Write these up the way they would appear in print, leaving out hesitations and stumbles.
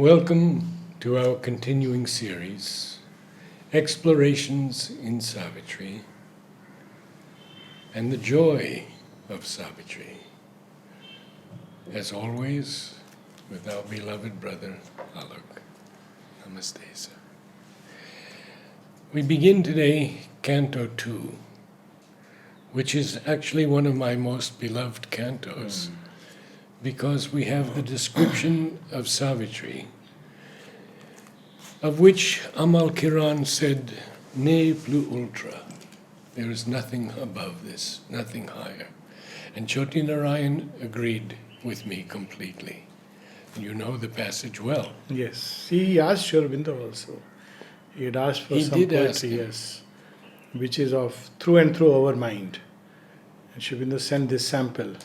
Welcome to our continuing series, Explorations in Savitri, and the joy of Savitri. As always, with our beloved brother, Alok. Namaste, sir. We begin today Canto 2, which is actually one of my most beloved cantos, because we have the description of Savitri, of which Amal Kiran said, "Ne plus ultra." There is nothing above this, nothing higher. And Jyoti Narayan agreed with me completely. You know the passage well. Yes, he asked Sri Aurobindo also. He had asked for some poetry, yes, which is of through and through our mind. And Sri Aurobindo sent this sample.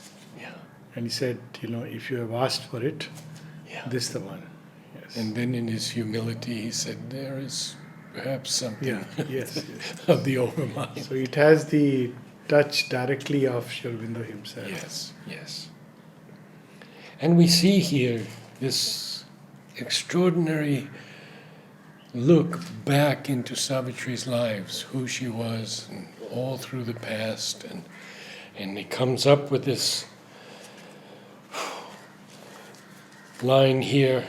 And he said, if you have asked for it, this is the one. Yes. And then in his humility he said, there is perhaps something yes. of the overmind. So it has the touch directly of Sri Aurobindo himself. Yes. And we see here this extraordinary look back into Savitri's lives, who she was, and all through the past. And he comes up with this line here,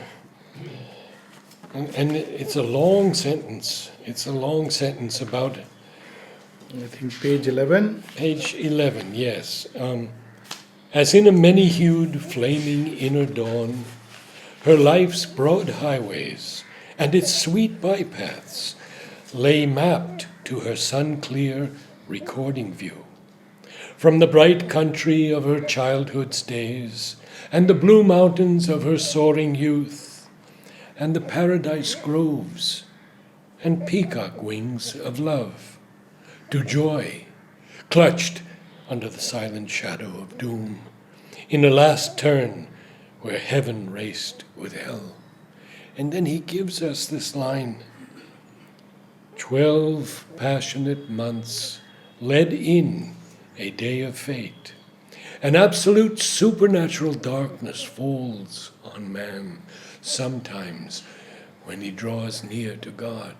and it's a long sentence. It's a long sentence about, I think page 11. Page 11, yes. As in a many-hued, flaming inner dawn, her life's broad highways and its sweet bypaths lay mapped to her sun-clear recording view. From the bright country of her childhood's days, and the blue mountains of her soaring youth, and the paradise groves and peacock wings of love, to joy, clutched under the silent shadow of doom, in a last turn where heaven raced with hell. And then he gives us this line, 12 passionate months led in a day of fate. An absolute supernatural darkness falls on man sometimes when he draws near to God.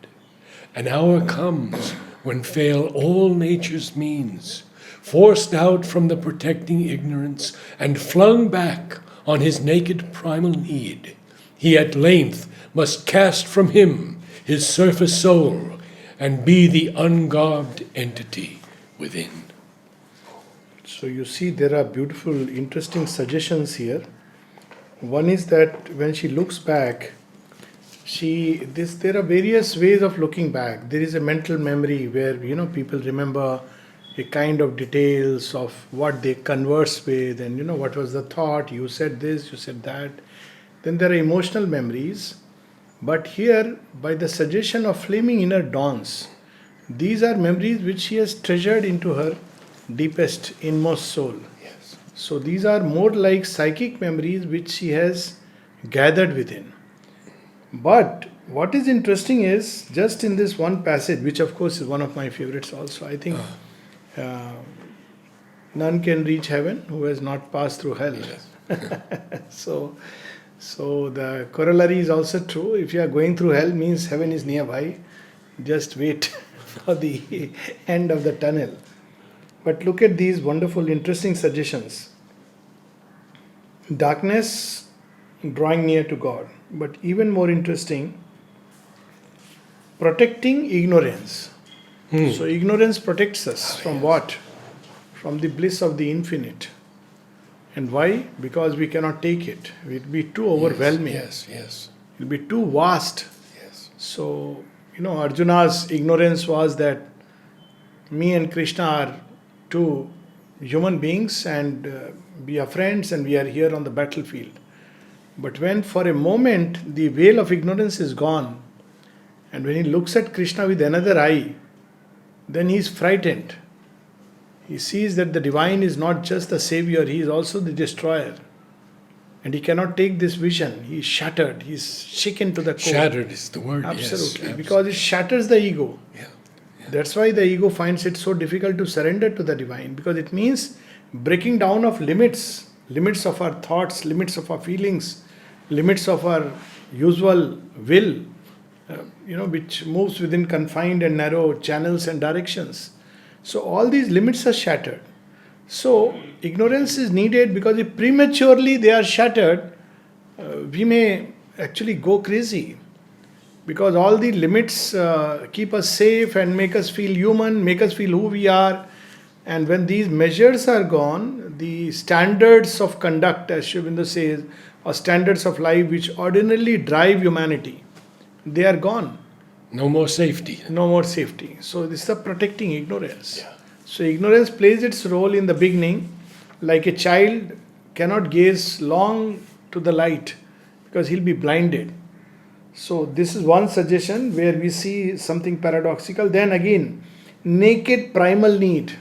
An hour comes when fail all nature's means, forced out from the protecting ignorance and flung back on his naked primal need. He at length must cast from him his surface soul and be the ungarbed entity within. So you see there are beautiful, interesting suggestions here. One is that when she looks back, there are various ways of looking back. There is a mental memory where people remember a kind of details of what they converse with, and what was the thought, you said this, you said that. Then there are emotional memories. But here, by the suggestion of flaming inner dawns, these are memories which she has treasured into her deepest, inmost soul. Yes. So these are more like psychic memories which she has gathered within. But what is interesting is, just in this one passage, which of course is one of my favorites also, I think none can reach heaven who has not passed through hell. Yes. So the corollary is also true. If you are going through hell, means heaven is nearby. Just wait for the end of the tunnel. But look at these wonderful, interesting suggestions. Darkness drawing near to God. But even more interesting, protecting ignorance. So ignorance protects us from what? From the bliss of the infinite. And why? Because we cannot take it. It will be too overwhelming. Yes. It will be too vast. Yes. So, Arjuna's ignorance was that me and Krishna are two human beings and we are friends and we are here on the battlefield. But when for a moment the veil of ignorance is gone and when he looks at Krishna with another eye, then he is frightened. He sees that the divine is not just the savior, he is also the destroyer. And he cannot take this vision. He is shattered. He is shaken to the core. Shattered is the word. Absolutely. Yes, because it shatters the ego. Yeah. That's why the ego finds it so difficult to surrender to the divine, because it means breaking down of limits of our thoughts, limits of our feelings, limits of our usual will, which moves within confined and narrow channels and directions. So all these limits are shattered. So ignorance is needed, because if prematurely they are shattered, we may actually go crazy, because all the limits keep us safe and make us feel human, make us feel who we are. And when these measures are gone, the standards of conduct, as Sri Aurobindo says, or standards of life which ordinarily drive humanity, they are gone. No more safety. No more safety. So this is the protecting ignorance. Yeah. So ignorance plays its role in the beginning, like a child cannot gaze long to the light because he'll be blinded. So this is one suggestion where we see something paradoxical. Then again, naked primal need.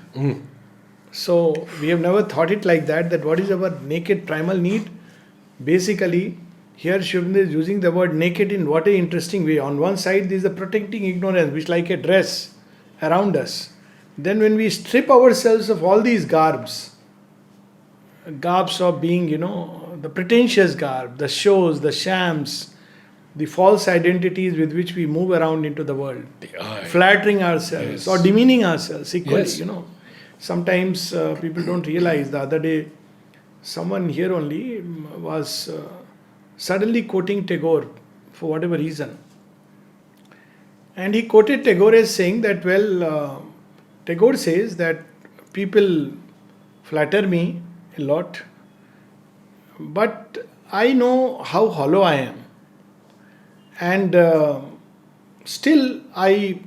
So we have never thought it like that, that what is our naked primal need? Basically, here Sri Aurobindo is using the word naked in what an interesting way. On one side, there is the protecting ignorance, which is like a dress around us. Then when we strip ourselves of all these garbs of being, the pretentious garb, the shows, the shams, the false identities with which we move around into the world, flattering ourselves, yes, or demeaning ourselves equally, yes. Sometimes people don't realize. The other day, someone here only was suddenly quoting Tagore for whatever reason. And he quoted Tagore as saying that, Tagore says that people flatter me a lot, but I know how hollow I am. And still I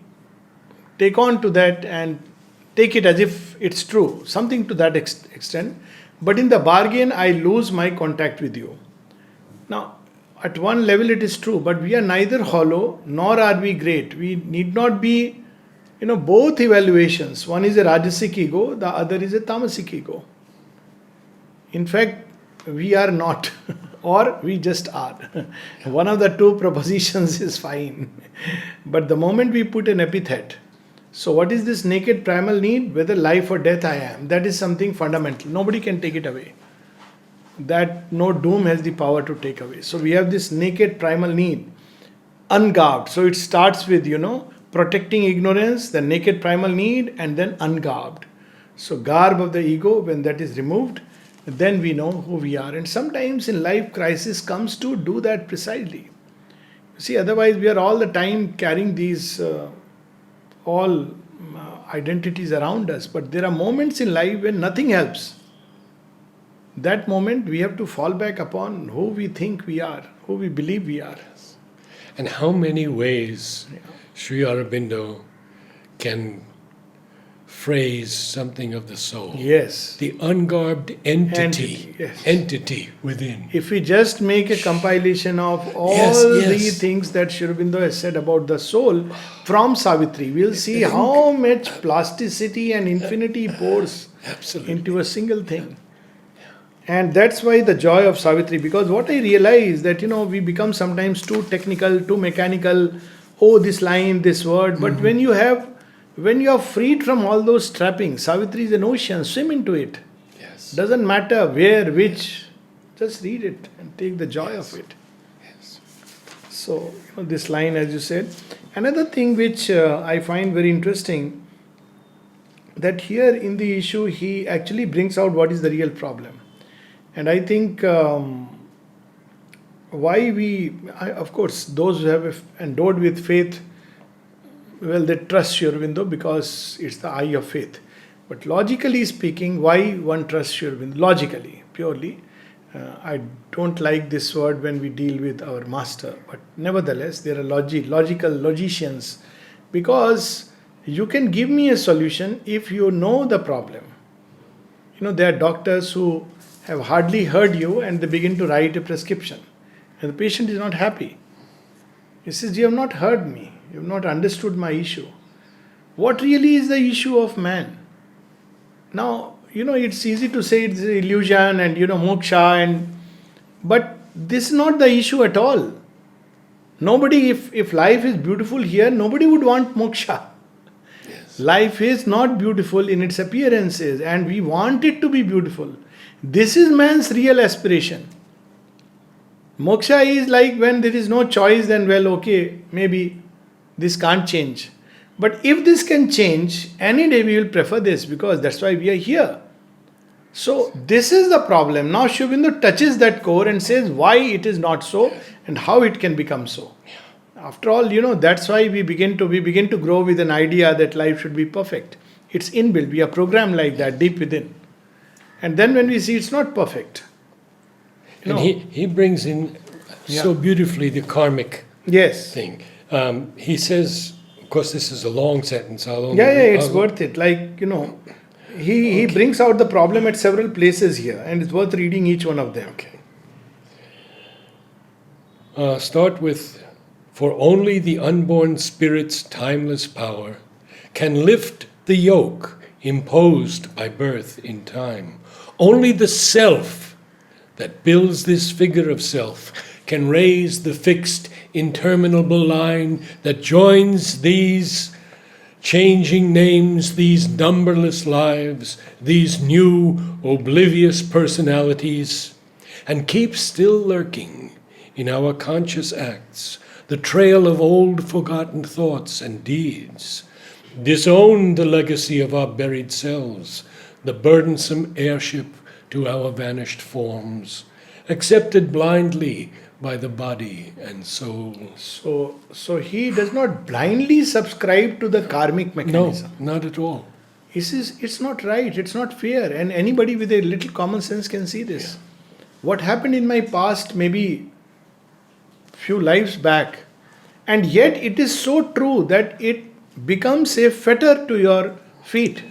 take on to that and take it as if it's true, something to that extent. But in the bargain, I lose my contact with you. Now, at one level it is true, but we are neither hollow nor are we great. We need not be, both evaluations. One is a Rajasic ego, the other is a Tamasic ego. In fact, we are not, or we just are. One of the two propositions is fine. But the moment we put an epithet, so what is this naked primal need? Whether life or death I am, that is something fundamental. Nobody can take it away. That no doom has the power to take away. So we have this naked primal need, ungarbed. So it starts with, protecting ignorance, the naked primal need, and then ungarbed. So garb of the ego, when that is removed, then we know who we are. And sometimes in life, crisis comes to do that precisely. See, otherwise we are all the time carrying these identities around us. But there are moments in life when nothing helps. That moment we have to fall back upon who we think we are, who we believe we are. And how many ways Sri Aurobindo can phrase something of the soul. Yes. The ungarbed entity. Yes. Entity within. If we just make a compilation of all the things that Sri Aurobindo has said about the soul from Savitri, we'll see how much plasticity and infinity pours into a single thing. And that's why the joy of Savitri, because what I realize that, we become sometimes too technical, too mechanical. Oh, this line, this word. But when you are freed from all those trappings, Savitri is an ocean, swim into it. Yes. Doesn't matter where, which, just read it and take the joy of it. Yes. So, this line, as you said. Another thing which I find very interesting, that here in the issue, he actually brings out what is the real problem. And I think of course, those who have endowed with faith, they trust Sri Aurobindo because it's the eye of faith. But logically speaking, why one trusts Sri Aurobindo? Logically, purely. I don't like this word when we deal with our master. But nevertheless, there are logical logicians. Because you can give me a solution if you know the problem. There are doctors who have hardly heard you and they begin to write a prescription. And the patient is not happy. He says, you have not heard me. You have not understood my issue. What really is the issue of man? Now, it's easy to say it's illusion and, moksha, but this is not the issue at all. Nobody, if life is beautiful here, nobody would want moksha. Yes. Life is not beautiful in its appearances and we want it to be beautiful. This is man's real aspiration. Moksha is like when there is no choice, then well, okay, maybe this can't change. But if this can change, any day we will prefer this because that's why we are here. So this is the problem. Now Sri Aurobindo touches that core and says why it is not so and how it can become so. After all, that's why we begin to grow with an idea that life should be perfect. It's inbuilt. We are programmed like that deep within. And then when we see it's not perfect. And he brings in so beautifully the karmic Yes. thing. He says, of course, this is a long sentence. It's worth it. He brings out the problem at several places here, and it's worth reading each one of them. Okay. Start with, for only the unborn spirit's timeless power can lift the yoke imposed by birth in time. Only the self that builds this figure of self can raise the fixed, interminable line that joins these changing names, these numberless lives, these new oblivious personalities, and keeps still lurking in our conscious acts the trail of old forgotten thoughts and deeds. Disown the legacy of our buried selves, the burdensome airship to our vanished forms, accepted blindly by the body and soul. So he does not blindly subscribe to the karmic mechanism. No, not at all. He says it's not right, it's not fair, and anybody with a little common sense can see this. What happened in my past, maybe few lives back, and yet it is so true that it becomes a fetter to your feet.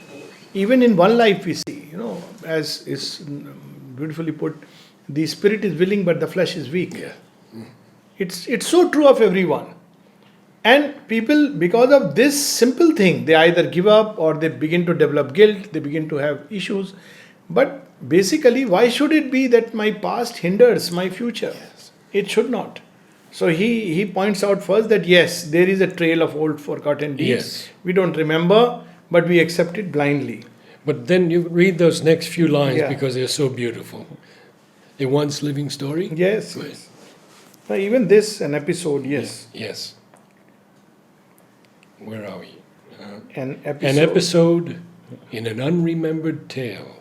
Even in one life we see, as is beautifully put, the spirit is willing but the flesh is weak. Yeah. It's so true of everyone. And people, because of this simple thing, they either give up or they begin to develop guilt, they begin to have issues. But basically, why should it be that my past hinders my future? Yes. It should not. So he points out first that yes, there is a trail of old forgotten deeds. Yes. We don't remember, but we accept it blindly. But then you read those next few lines Yeah. because they're so beautiful. A once living story? Yes. Good. Yes. Now, even this, an episode, yes. Yes. Where are we? An episode. An episode in an unremembered tale.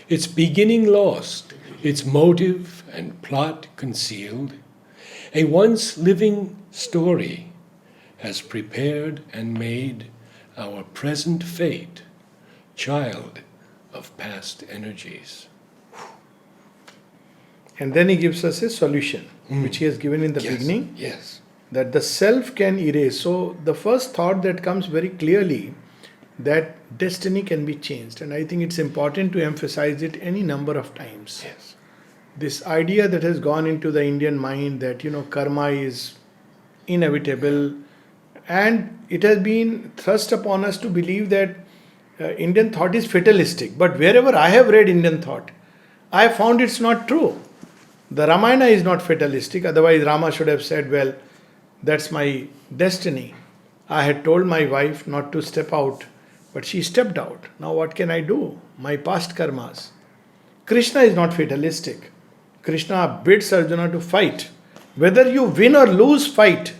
Its beginning lost, its motive and plot concealed. A once living story has prepared and made our present fate, child of past energies. And then he gives us a solution, which he has given in the beginning, Yes. that the self can erase. So the first thought that comes very clearly, that destiny can be changed. And I think it's important to emphasize it any number of times. Yes. This idea that has gone into the Indian mind that, karma is inevitable, and it has been thrust upon us to believe that Indian thought is fatalistic. But wherever I have read Indian thought, I have found it's not true. The Ramayana is not fatalistic, otherwise Rama should have said, well, that's my destiny. I had told my wife not to step out, but she stepped out. Now what can I do? My past karmas. Krishna is not fatalistic. Krishna bids Arjuna to fight. Whether you win or lose, fight.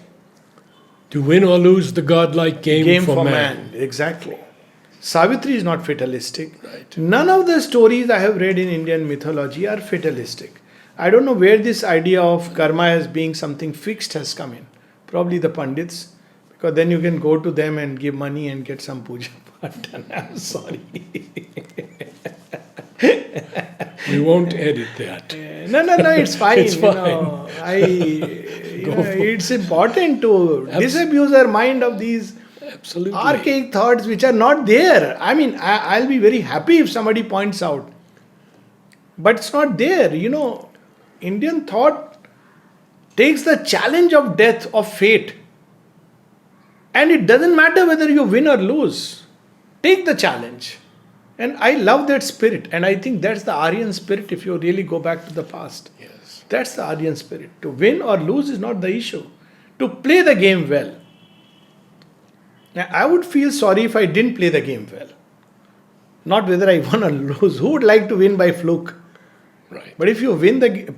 To win or lose the godlike game for man. Exactly. Savitri is not fatalistic. Right. None of the stories I have read in Indian mythology are fatalistic. I don't know where this idea of karma as being something fixed has come in. Probably the Pandits, because then you can go to them and give money and get some puja done. I'm sorry. We won't edit that. No, it's fine. It's fine. It's important to disabuse our mind of these Absolutely. archaic thoughts which are not there. I mean, I'll be very happy if somebody points out. But it's not there. Indian thought takes the challenge of death, of fate. And it doesn't matter whether you win or lose. Take the challenge. And I love that spirit. And I think that's the Aryan spirit if you really go back to the past. Yes. That's the Aryan spirit. To win or lose is not the issue. To play the game well. Now, I would feel sorry if I didn't play the game well. Not whether I won or lose. Who would like to win by fluke? Right. But if you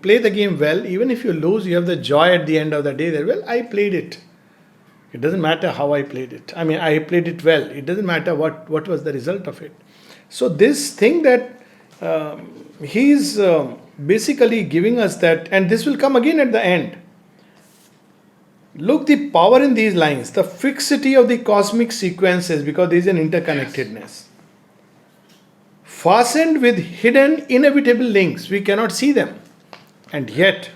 play the game well, even if you lose, you have the joy at the end of the day that, well, I played it. It doesn't matter how I played it. I mean, I played it well. It doesn't matter what was the result of it. So this thing that he's basically giving us that, and this will come again at the end. Look the power in these lines, the fixity of the cosmic sequences, because there is an interconnectedness. Fastened with hidden inevitable links, we cannot see them. And yet,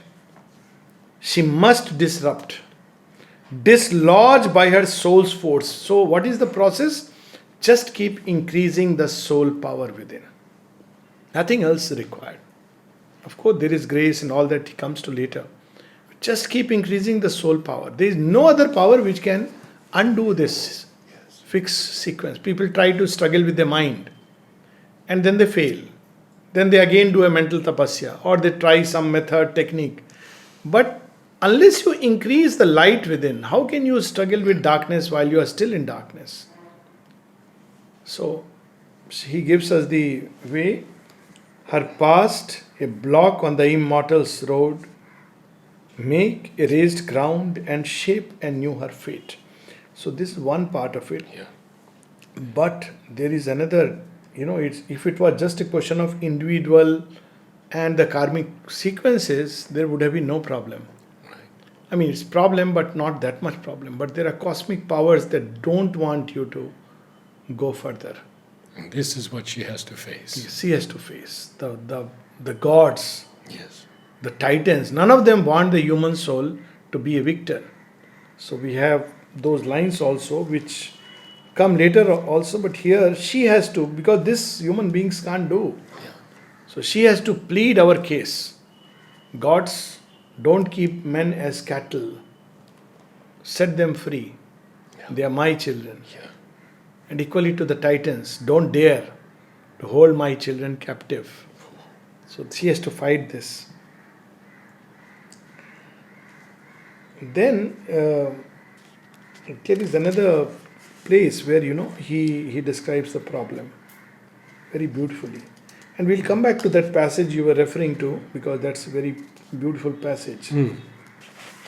she must disrupt, dislodge by her soul's force. So, what is the process? Just keep increasing the soul power within. Nothing else required. Of course, there is grace and all that comes to later. Just keep increasing the soul power. There is no other power which can undo this fixed sequence. People try to struggle with their mind and then they fail. Then they again do a mental tapasya or they try some method, technique. But unless you increase the light within, how can you struggle with darkness while you are still in darkness? So, he gives us the way. Her past, a block on the immortal's road, make erased ground and shape anew her fate. So this is one part of it. Yeah. But there is another, if it was just a question of individual and the karmic sequences, there would have been no problem. Right. I mean, it's problem, but not that much problem. But there are cosmic powers that don't want you to go further. And this is what she has to face. She has to face the gods, Yes. the titans. None of them want the human soul to be a victor. So we have those lines also, which come later also. But here she has to, because this human beings can't do. Yeah. So she has to plead our case. Gods, don't keep men as cattle. Set them free. Yeah. They are my children. Yeah. And equally to the titans, don't dare to hold my children captive. So she has to fight this. Then there is another place where he describes the problem very beautifully. And we'll come back to that passage you were referring to, because that's a very beautiful passage.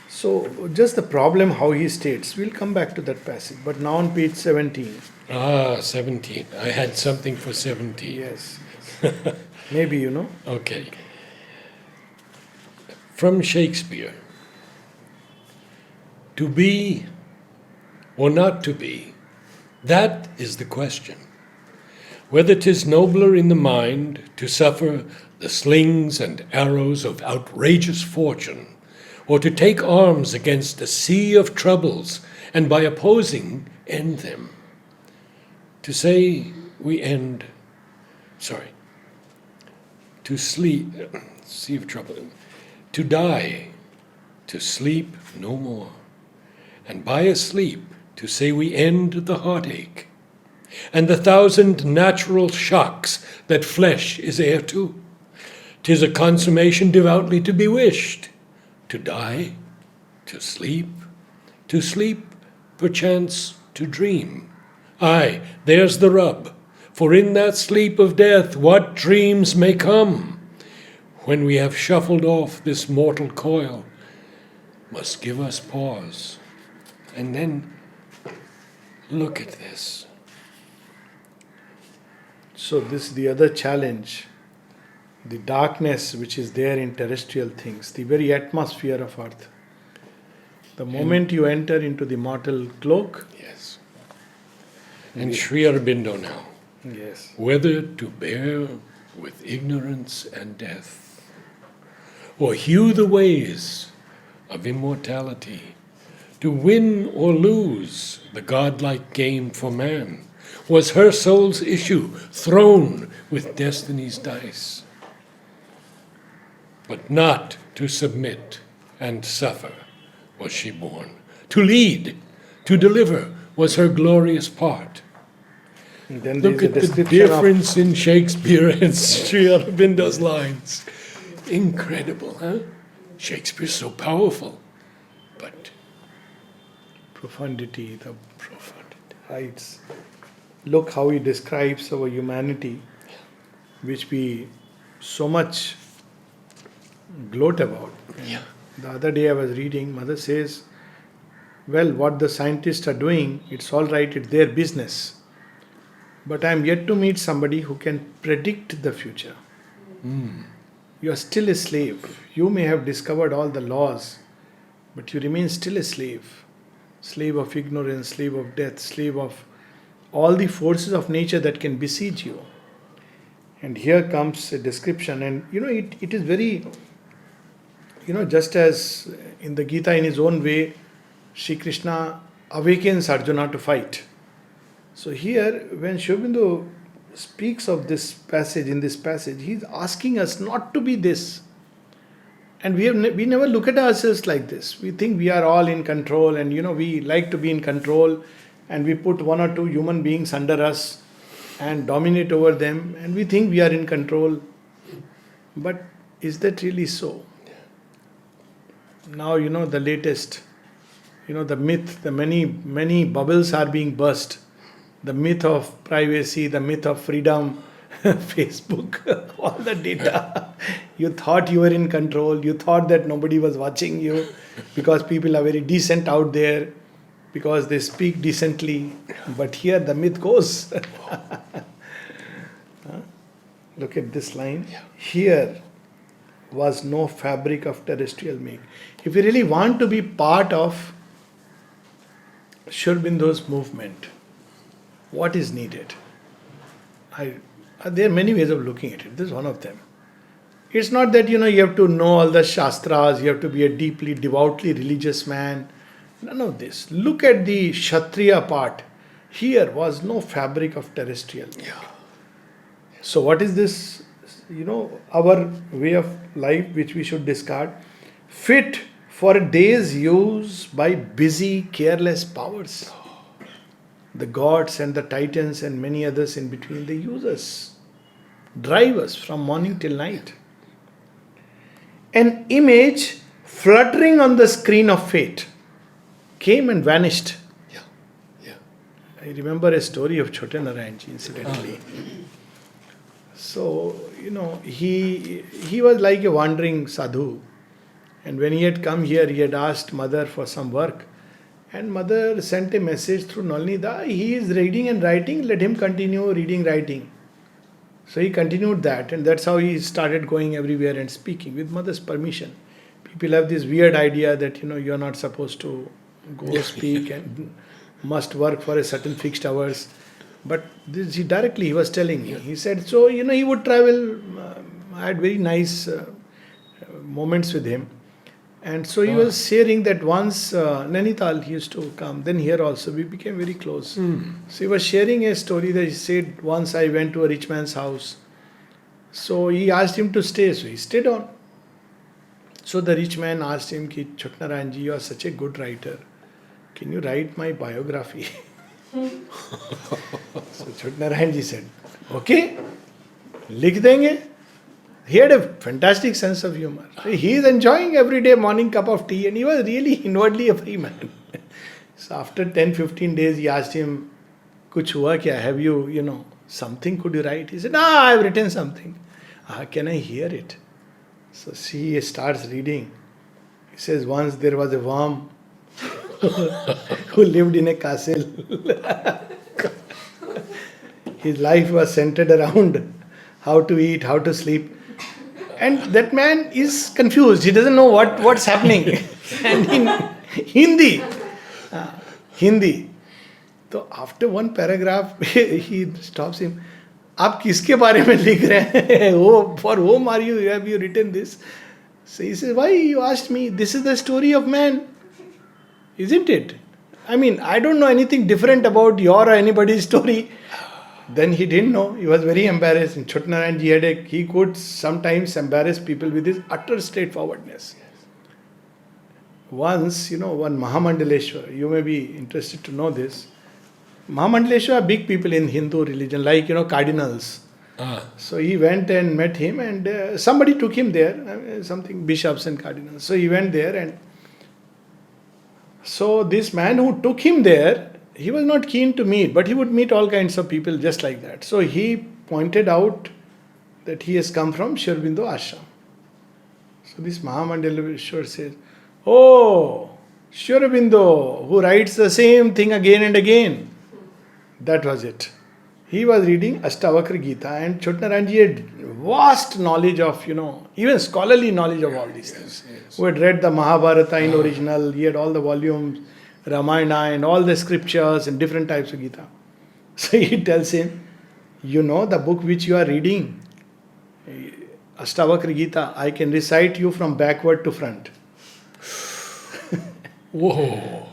So just the problem how he states, we'll come back to that passage. But now on page 17. 17. I had something for 17. Yes. Maybe, Okay. From Shakespeare. To be or not to be, that is the question. Whether 'tis nobler in the mind to suffer the slings and arrows of outrageous fortune, or to take arms against a sea of troubles, and by opposing end them. To say we end, to sleep, sea of trouble, to die, to sleep no more, and by a sleep to say we end the heartache, and the thousand natural shocks that flesh is heir to. 'Tis a consummation devoutly to be wished, to die, to sleep, perchance to dream. Aye, there's the rub, for in that sleep of death what dreams may come, when we have shuffled off this mortal coil, must give us pause. And then look at this. So this is the other challenge. The darkness which is there in terrestrial things, the very atmosphere of earth. The moment you enter into the mortal cloak. Yes. And Sri Aurobindo now. Yes. Whether to bear with ignorance and death, or hew the ways of immortality, to win or lose the godlike game for man, was her soul's issue thrown with destiny's dice. But not to submit and suffer was she born. To lead, to deliver was her glorious part. And then Look at the difference in Shakespeare and Sri Aurobindo's lines. Incredible, huh? Shakespeare's so powerful, but profundity, the profundity heights. Look how he describes our humanity, which we so much gloat about. Yeah. The other day I was reading, mother says, well, what the scientists are doing, it's all right, it's their business. But I am yet to meet somebody who can predict the future. You are still a slave. You may have discovered all the laws, but you remain still a slave. Slave of ignorance, slave of death, slave of all the forces of nature that can besiege you. And here comes a description, and it is very, just as in the Gita, in his own way, Sri Krishna awakens Arjuna to fight. So here, when Sri Aurobindo speaks of this passage, in this passage, he is asking us not to be this. And we never look at ourselves like this. We think we are all in control, and we like to be in control, and we put one or two human beings under us and dominate over them, and we think we are in control. But is that really so? Now, the latest, the myth, the many bubbles are being burst. The myth of privacy, the myth of freedom, Facebook, all the data. You thought you were in control. You thought that nobody was watching you because people are very decent out there, because they speak decently. But here the myth goes. Look at this line. Here was no fabric of terrestrial make. If you really want to be part of Sri Aurobindo's movement, what is needed? There are many ways of looking at it. This is one of them. It's not that you have to know all the shastras, you have to be a deeply, devoutly religious man. None of this. Look at the Kshatriya part. Here was no fabric of terrestrial. Yeah. So what is this? Our way of life which we should discard. Fit for a day's use by busy, careless powers. The gods and the titans and many others in between, they use us, drive us from morning till night. An image fluttering on the screen of fate came and vanished. Yeah. I remember a story of Chote Narayanji, incidentally. So, he was like a wandering sadhu. And when he had come here, he had asked mother for some work. And mother sent a message through Nalnida, he is reading and writing, let him continue reading, writing. So he continued that, and that's how he started going everywhere and speaking with mother's permission. People have this weird idea that, you're not supposed to go speak and must work for a certain fixed hours. But this he was telling me. He said, so, he would travel. I had very nice moments with him. And so he was sharing that once Nainital he used to come, then here also we became very close. So he was sharing a story that he said, once I went to a rich man's house. So he asked him to stay, so he stayed on. So the rich man asked him, Chote Narayanji, you are such a good writer. Can you write my biography? So Chote Narayanji said, okay, likh denge. He had a fantastic sense of humor. He is enjoying everyday morning cup of tea, and he was really inwardly a free man. So after 10-15 days, he asked him, Kuch hua kya? Have you, something could you write? He said, I've written something. Can I hear it? So he starts reading. He says, once there was a worm who lived in a castle. His life was centered around how to eat, how to sleep. And that man is confused. He doesn't know what's happening. And in Hindi. So after one paragraph, he stops him. आप किसके बारे में लिख रहे हैं? For whom have you written this? So he says, why you asked me? This is the story of man. Isn't it? I mean, I don't know anything different about your or anybody's story. Then he didn't know. He was very embarrassed. In Chote Narayanji he could sometimes embarrass people with his utter straightforwardness. Once, one Mahamandaleshwar, you may be interested to know this. Mahamandaleshwar are big people in Hindu religion, like, cardinals. So he went and met him, and somebody took him there, something bishops and cardinals. So he went there, and so this man who took him there, he was not keen to meet, but he would meet all kinds of people just like that. So he pointed out that he has come from Sri Aurobindo ashram. So this Mahamandaleshwar says, oh, Sri Aurobindo, who writes the same thing again and again. That was it. He was reading Ashtavakra Gita, and Chotnaranji had vast knowledge of, even scholarly knowledge of all these things. Yes. Who had read the Mahabharata in original, he had all the volumes, Ramayana and all the scriptures and different types of Gita. So he tells him, the book which you are reading, Ashtavakra Gita, I can recite you from backward to front. Whoa.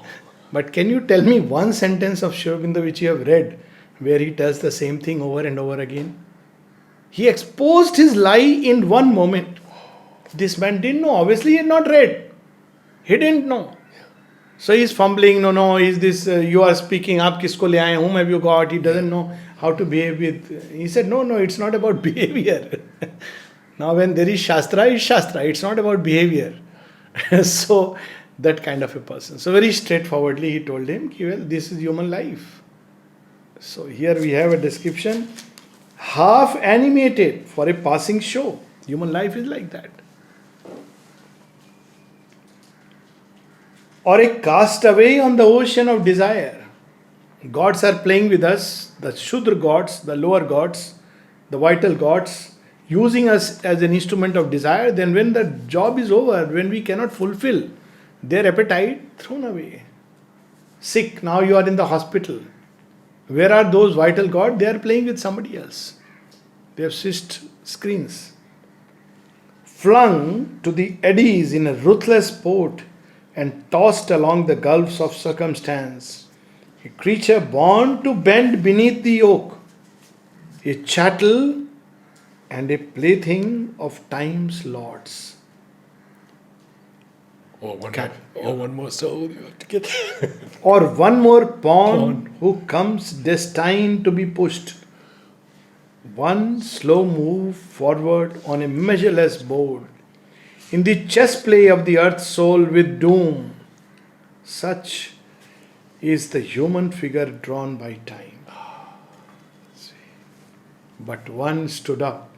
But can you tell me one sentence of Sri Aurobindo which you have read where he tells the same thing over and over again? He exposed his lie in one moment. This man didn't know. Obviously, he had not read. He didn't know. So he's fumbling. No, is this, you are speaking, aap kisko le aaye, whom have you got? He doesn't know how to behave with. He said, no, it's not about behavior. Now when there is Shastra, it's Shastra. It's not about behavior. So that kind of a person. So very straightforwardly he told him, well, this is human life. So here we have a description, half animated for a passing show. Human life is like that. Or a castaway on the ocean of desire. Gods are playing with us, the Shudra gods, the lower gods, the vital gods, using us as an instrument of desire. Then when the job is over, when we cannot fulfill their appetite, thrown away. Sick, now you are in the hospital. Where are those vital gods? They are playing with somebody else. They have switched screens. Flung to the eddies in a ruthless sport and tossed along the gulfs of circumstance. A creature born to bend beneath the yoke. A chattel and a plaything of time's lords. Or one more soul you have to get. Or one more pawn who comes destined to be pushed. One slow move forward on a measureless board. In the chess play of the earth's soul with doom. Such is the human figure drawn by time. But one stood up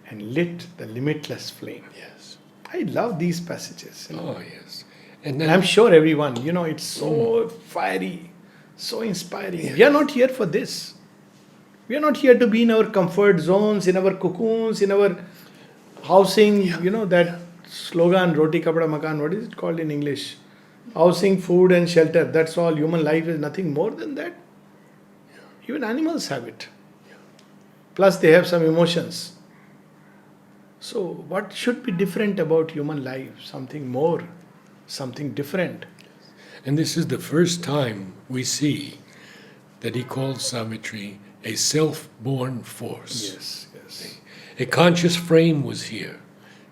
and lit the limitless flame. Yes. I love these passages. Oh, yes. And I'm sure everyone, it's so fiery, so inspiring. Yes. We are not here for this. We are not here to be in our comfort zones, in our cocoons, in our housing, that slogan, roti kapda makan, what is it called in English? Housing, food and shelter. That's all. Human life is nothing more than that. Even animals have it. Plus they have some emotions. So what should be different about human life? Something more, something different. And this is the first time we see that he calls Savitri a self-born force. Yes. A conscious frame was here,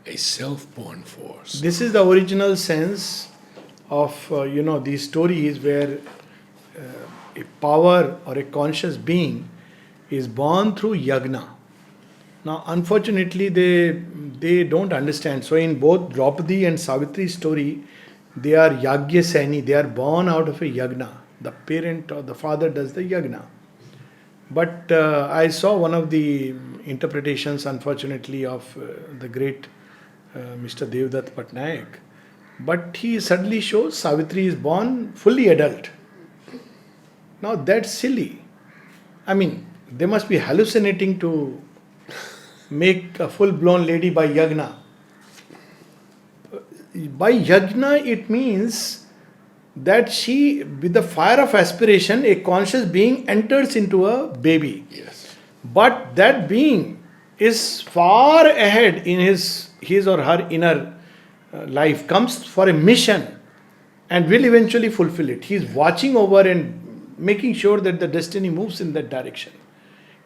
a self-born force. This is the original sense of, these stories where a power or a conscious being is born through yagna. Now, unfortunately, they don't understand. So, in both Draupadi and Savitri's story, they are yagya seni. They are born out of a yagna. The parent or the father does the yagna. But I saw one of the interpretations, unfortunately, of the great Mr. Devdutt Patnaik. But he suddenly shows Savitri is born fully adult. Now, that's silly. I mean, they must be hallucinating to make a full-blown lady by yagna. By yagna, it means that she, with the fire of aspiration, a conscious being enters into a baby. Yes. But that being is far ahead in his or her inner life, comes for a mission and will eventually fulfill it. He is watching over and making sure that the destiny moves in that direction.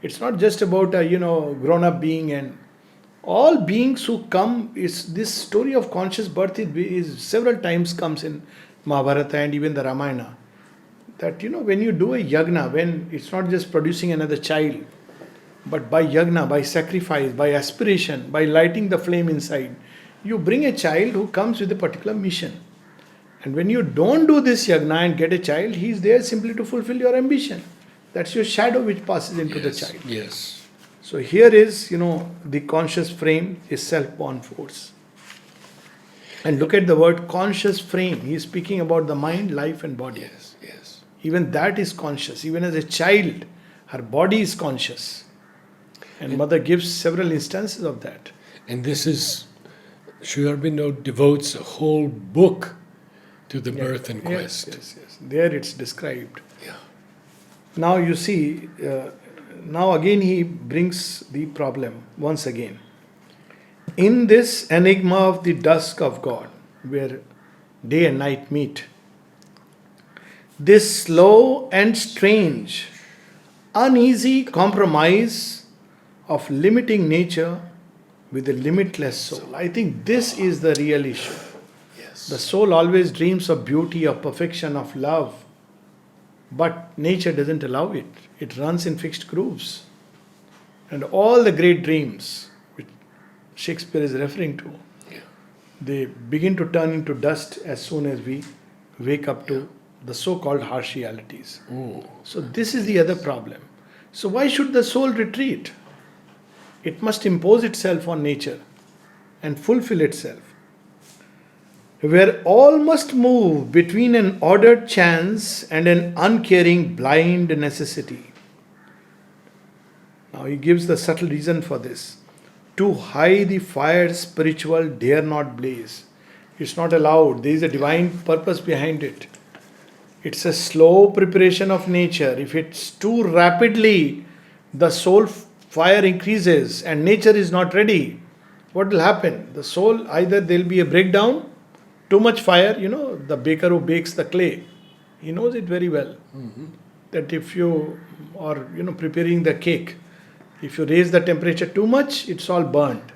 It's not just about a grown-up being, and all beings who come. Is this story of conscious birth is several times comes in Mahabharata and even the Ramayana. That when you do a yagna, when it's not just producing another child, but by yagna, by sacrifice, by aspiration, by lighting the flame inside, you bring a child who comes with a particular mission. And when you don't do this yagna and get a child, he is there simply to fulfill your ambition. That's your shadow which passes into the child. Yes. So here is, the conscious frame is self-born force. And look at the word conscious frame. He is speaking about the mind, life, and body. Yes, yes. Even that is conscious. Even as a child, her body is conscious. And mother gives several instances of that. And this is, Sri Aurobindo devotes a whole book to the birth and quest. Yes. There it's described. Yeah. Now you see, now again he brings the problem once again. In this enigma of the dusk of God, where day and night meet, this slow and strange, uneasy compromise of limiting nature with a limitless soul. I think this is the real issue. Yes. The soul always dreams of beauty, of perfection, of love. But nature doesn't allow it. It runs in fixed grooves. And all the great dreams, which Shakespeare is referring to, they begin to turn into dust as soon as we wake up to the so-called harsh realities. Ooh. So this is the other problem. So why should the soul retreat? It must impose itself on nature and fulfill itself. Where all must move between an ordered chance and an uncaring blind necessity. Now he gives the subtle reason for this. Too high the fire spiritual dare not blaze. It's not allowed. There is a divine purpose behind it. It's a slow preparation of nature. If it's too rapidly, the soul fire increases and nature is not ready. What will happen? The soul, either there will be a breakdown, too much fire, the baker who bakes the clay, he knows it very well. Mm-hmm. That if you are, preparing the cake, if you raise the temperature too much, it's all burnt.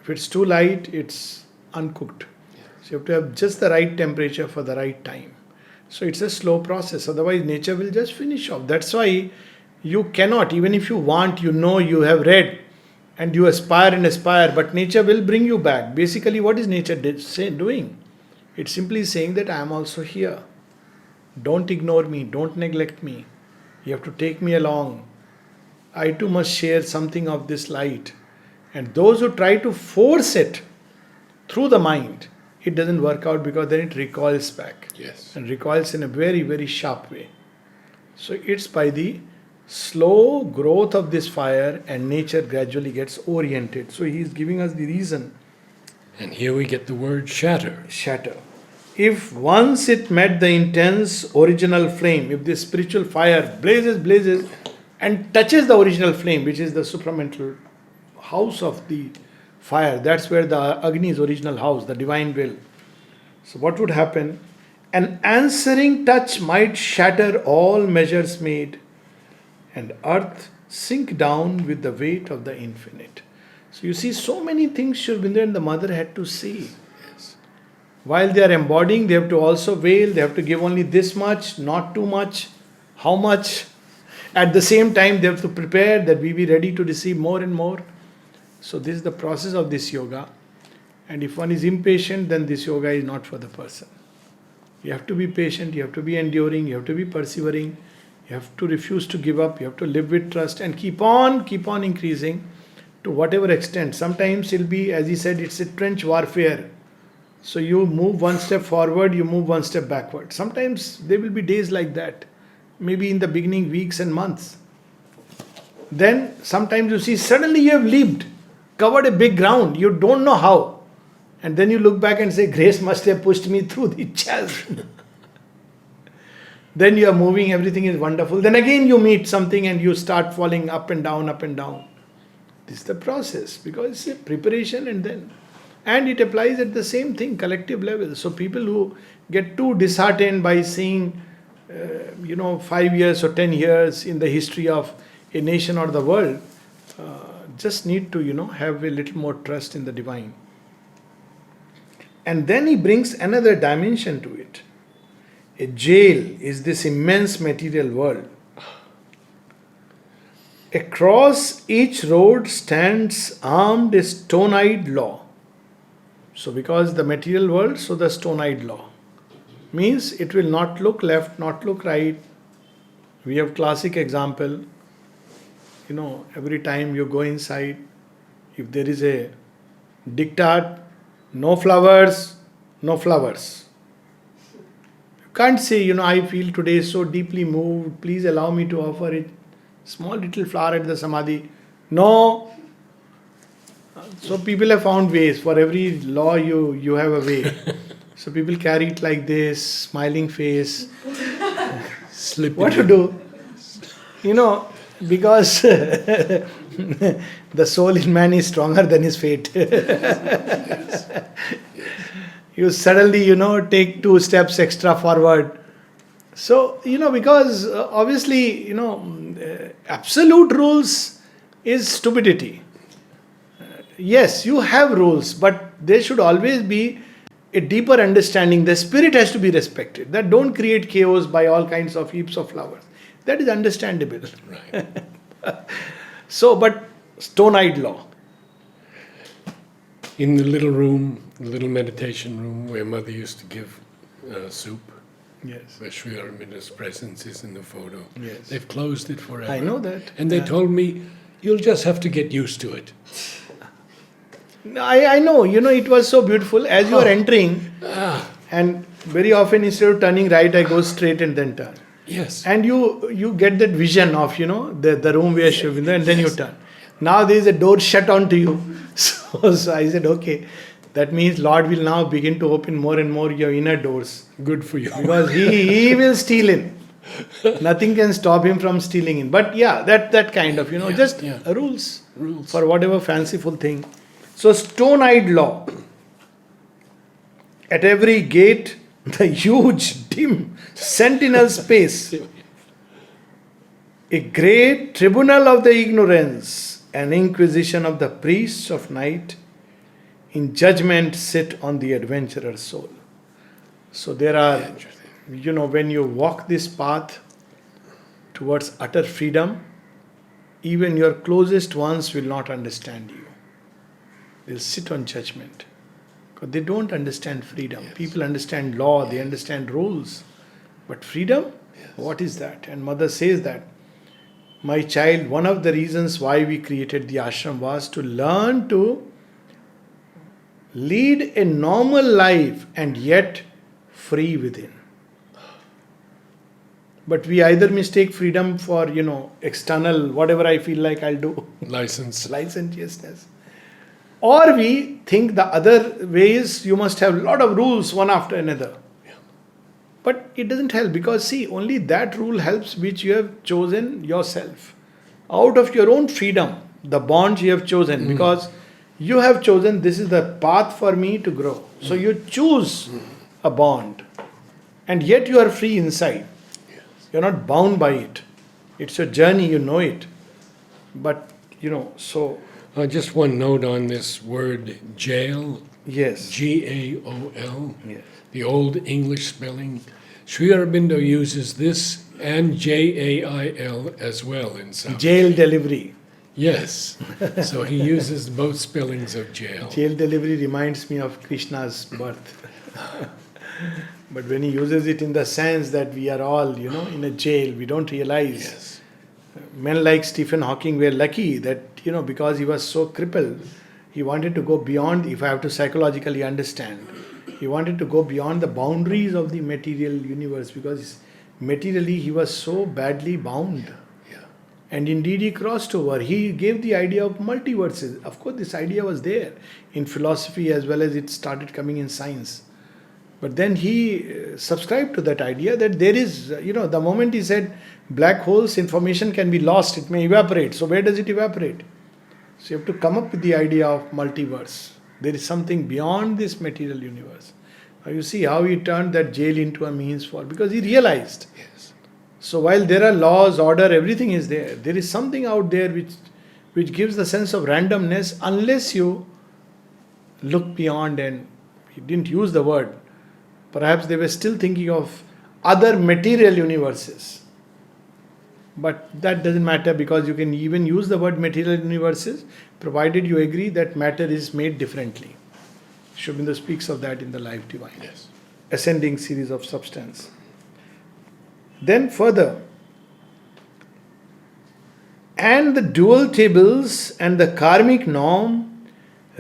If it's too light, it's uncooked. So you have to have just the right temperature for the right time. So it's a slow process. Otherwise, nature will just finish off. That's why you cannot, even if you want, you have read, and you aspire, but nature will bring you back. Basically, what is nature doing? It's simply saying that I am also here. Don't ignore me. Don't neglect me. You have to take me along. I too must share something of this light. And those who try to force it through the mind, it doesn't work out, because then it recoils back. Yes. And recoils in a very, very sharp way. So it's by the slow growth of this fire, and nature gradually gets oriented. So he is giving us the reason. And here we get the word shatter. Shatter. If once it met the intense original flame, if this spiritual fire blazes and touches the original flame, which is the supramental house of the fire, that's where the Agni's original house, the divine will. So what would happen? An answering touch might shatter all measures made, and earth sink down with the weight of the infinite. So you see, so many things Sri Aurobindo and the mother had to see. Yes. While they are embodying, they have to also veil, they have to give only this much, not too much, how much. At the same time, they have to prepare that we be ready to receive more and more. So this is the process of this yoga. And if one is impatient, then this yoga is not for the person. You have to be patient, you have to be enduring, you have to be persevering, you have to refuse to give up, you have to live with trust and keep on increasing to whatever extent. Sometimes it'll be, as he said, it's a trench warfare. So you move one step forward, you move one step backward. Sometimes there will be days like that. Maybe in the beginning, weeks and months. Then sometimes you see suddenly you have leaped, covered a big ground, you don't know how. And then you look back and say, grace must have pushed me through the chasm. Then you are moving, everything is wonderful. Then again you meet something and you start falling up and down, up and down. This is the process, because it's a preparation and it applies at the same thing, collective level. So people who get too disheartened by seeing 5 years or 10 years in the history of a nation or the world, just need to, have a little more trust in the divine. And then he brings another dimension to it. A jail is this immense material world. Across each road stands armed a stone-eyed law. So because the material world, so the stone-eyed law. Means it will not look left, not look right. We have classic example. Every time you go inside, if there is a diktat, No flowers, no flowers. You can't say, I feel today so deeply moved, please allow me to offer a small little flower at the samadhi. No. So people have found ways. For every law, you have a way. So people carry it like this, smiling face. What to do? Because the soul in man is stronger than his fate. You suddenly, take 2 steps extra forward. So, because obviously, absolute rules is stupidity. Yes, you have rules, but there should always be a deeper understanding. The spirit has to be respected. That don't create chaos by all kinds of heaps of flowers. That is understandable. Right. So, but stone-eyed law. In the little room, the little meditation room where Mother used to give soup, Yes. where Sri Aurobindo's presence is in the photo. Yes. They've closed it forever. I know that. And they told me, you'll just have to get used to it. I know, it was so beautiful. As you are entering, and very often instead of turning right, I go straight and then turn. Yes. And you get that vision of, the room where Sri Aurobindo, and then you turn. Now there is a door shut onto you. So I said, okay, that means Lord will now begin to open more and more your inner doors. Good for you. Because he will steal in. Nothing can stop him from stealing in. But yeah, that kind of, rules for whatever fanciful thing. So stone-eyed law. At every gate, the huge, dim, sentinel space. A great tribunal of the ignorance, an inquisition of the priests of night, in judgment sit on the adventurer's soul. So there are, when you walk this path towards utter freedom, even your closest ones will not understand you. They'll sit on judgment. Because they don't understand freedom. Yes. People understand law, they understand rules. But freedom? Yes. What is that? And Mother says that, my child, one of the reasons why we created the ashram was to learn to lead a normal life and yet free within. But we either mistake freedom for, external, whatever I feel like I'll do. Licentiousness. Or we think the other way is you must have a lot of rules one after another. Yeah. But it doesn't help because see, only that rule helps which you have chosen yourself. Out of your own freedom, the bonds you have chosen, because you have chosen this is the path for me to grow. So you choose a bond and yet you are free inside. Yes. You're not bound by it. It's a journey, you know it. But, so... just one note on this word jail. Yes. G-A-O-L. Yes. The old English spelling. Sri Aurobindo uses this and J-A-I-L as well in some. Jail delivery. Yes. So he uses both spellings of jail. Jail delivery reminds me of Krishna's birth. But when he uses it in the sense that we are all, in a jail, we don't realize. Yes. Men like Stephen Hawking were lucky that, because he was so crippled, he wanted to go beyond, if I have to psychologically understand, he wanted to go beyond the boundaries of the material universe because materially he was so badly bound. Yeah. And indeed he crossed over. He gave the idea of multiverses. Of course, this idea was there in philosophy as well as it started coming in science. But then he subscribed to that idea that there is, the moment he said black holes, information can be lost, it may evaporate. So where does it evaporate? So you have to come up with the idea of multiverse. There is something beyond this material universe. Now you see how he turned that jail into a means for, because he realized. Yes. So while there are laws, order, everything is there. There is something out there which gives the sense of randomness unless you look beyond, and he didn't use the word. Perhaps they were still thinking of other material universes. But that doesn't matter because you can even use the word material universes provided you agree that matter is made differently. Sri Aurobindo speaks of that in the Life Divine. Yes. Ascending series of substance. Then further, and the dual tables and the karmic norm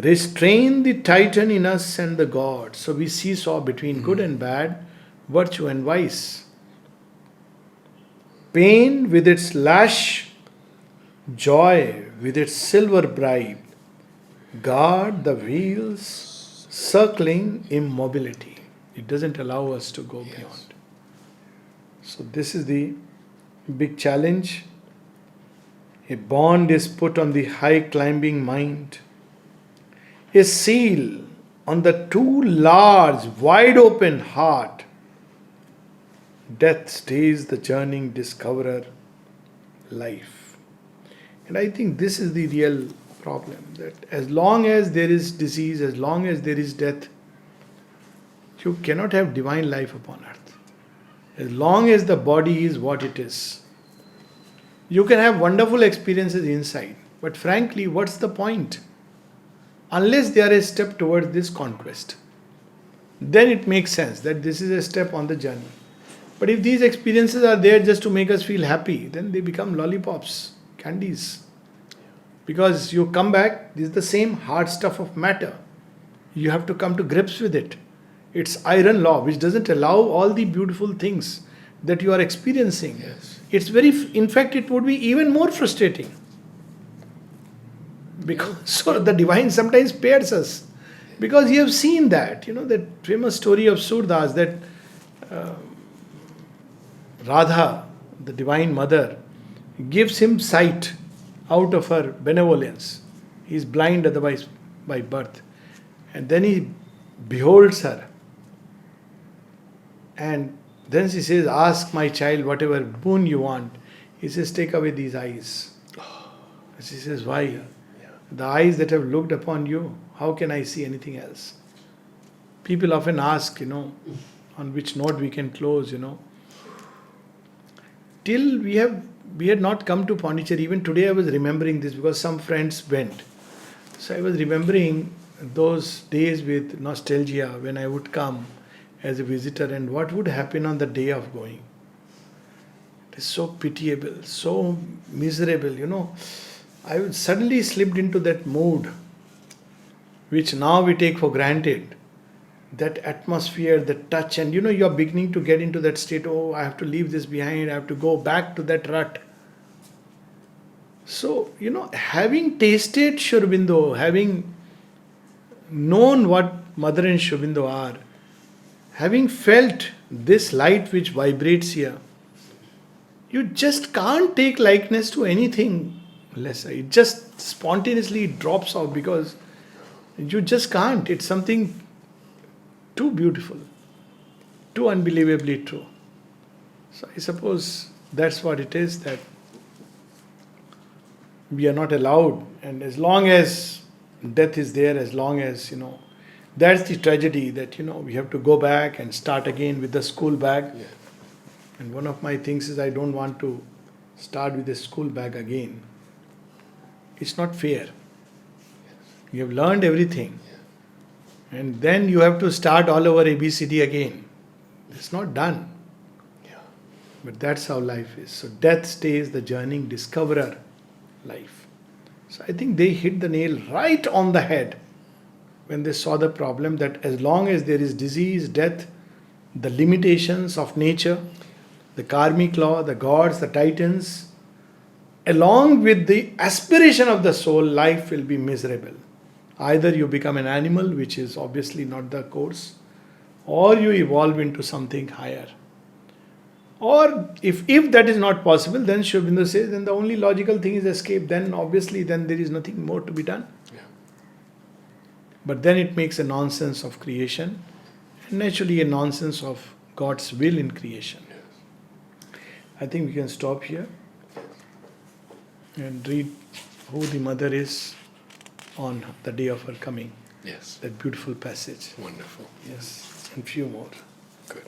Restrain the titan in us and the God. So we seesaw between good and bad, virtue and vice. Pain with its lash, joy with its silver bribe. Guard the wheels, circling immobility. It doesn't allow us to go beyond. So this is the big challenge. A bond is put on the high climbing mind. A seal on the too large, wide open heart. Death stays the journeying discoverer life. And I think this is the real problem, that as long as there is disease, as long as there is death, you cannot have divine life upon earth. As long as the body is what it is, you can have wonderful experiences inside, but frankly, what's the point? Unless they are a step towards this conquest, then it makes sense that this is a step on the journey. But if these experiences are there just to make us feel happy, then they become lollipops, candies. Because you come back, this is the same hard stuff of matter. You have to come to grips with it. It's iron law, which doesn't allow all the beautiful things that you are experiencing. Yes. It's in fact, it would be even more frustrating. Because so the divine sometimes spares us. Because you have seen that, that famous story of Surdas, that Radha, the divine mother, gives him sight out of her benevolence. He is blind otherwise by birth. And then he beholds her. And then she says, ask my child whatever boon you want. He says, take away these eyes. And she says, why? The eyes that have looked upon you, how can I see anything else? People often ask, on which note we can close, Till we had not come to Pondicherry. Even today I was remembering this because some friends went. So I was remembering those days with nostalgia when I would come as a visitor and what would happen on the day of going. It is so pitiable, so miserable, I would suddenly slipped into that mood which now we take for granted. That atmosphere, the touch, and you are beginning to get into that state, oh, I have to leave this behind, I have to go back to that rut. So, having tasted Sri Aurobindo, having known what Mother and Sri Aurobindo are, having felt this light which vibrates here, you just can't take likeness to anything lesser. It just spontaneously drops out because you just can't. It's something too beautiful, too unbelievably true. So I suppose that's what it is, that we are not allowed, and as long as death is there, as long as, that's the tragedy, that, we have to go back and start again with the school bag. Yeah. And one of my things is I don't want to start with the school bag again. It's not fair. You have learned everything. And then you have to start all over ABCD again. It's not done. Yeah. But that's how life is. So death stays the journeying discoverer life. So I think they hit the nail right on the head when they saw the problem that as long as there is disease, death, the limitations of nature, the karmic law, the gods, the titans, along with the aspiration of the soul, life will be miserable. Either you become an animal, which is obviously not the course, or you evolve into something higher. Or if that is not possible, then Sri Aurobindo says, then the only logical thing is escape. Then obviously then there is nothing more to be done. Yeah. But then it makes a nonsense of creation, and naturally a nonsense of God's will in creation. Yes. I think we can stop here and read who the mother is on the day of her coming. Yes. That beautiful passage. Wonderful. Yes. And few more. Good.